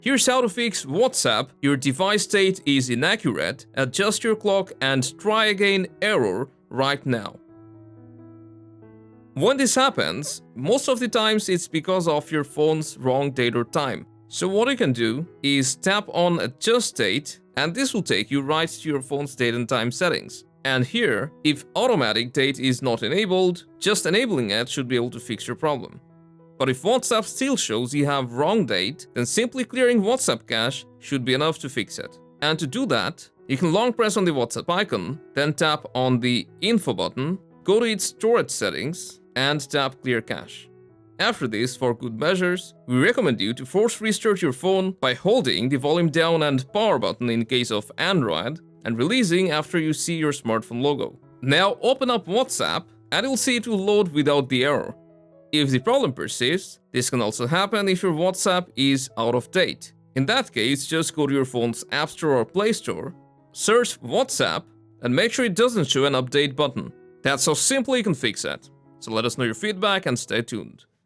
Here's how to fix WhatsApp. Your device state is inaccurate. Adjust your clock and try again error right now. When this happens, most of the times it's because of your phone's wrong date or time. So what you can do is tap on Adjust State, and this will take you right to your phone's date and time settings. And here, if automatic date is not enabled, just enabling it should be able to fix your problem. But if WhatsApp still shows you have wrong date, then simply clearing WhatsApp cache should be enough to fix it. And to do that, you can long press on the WhatsApp icon, then tap on the Info button, go to its storage settings, and tap Clear Cache. After this, for good measures, we recommend you to force restart your phone by holding the volume down and power button in case of Android, and releasing after you see your smartphone logo. Now open up WhatsApp, and you'll see it will load without the error. If the problem persists, this can also happen if your WhatsApp is out of date. In that case, just go to your phone's App Store or Play Store, search WhatsApp, and make sure it doesn't show an update button. That's how simple you can fix it. So let us know your feedback and stay tuned.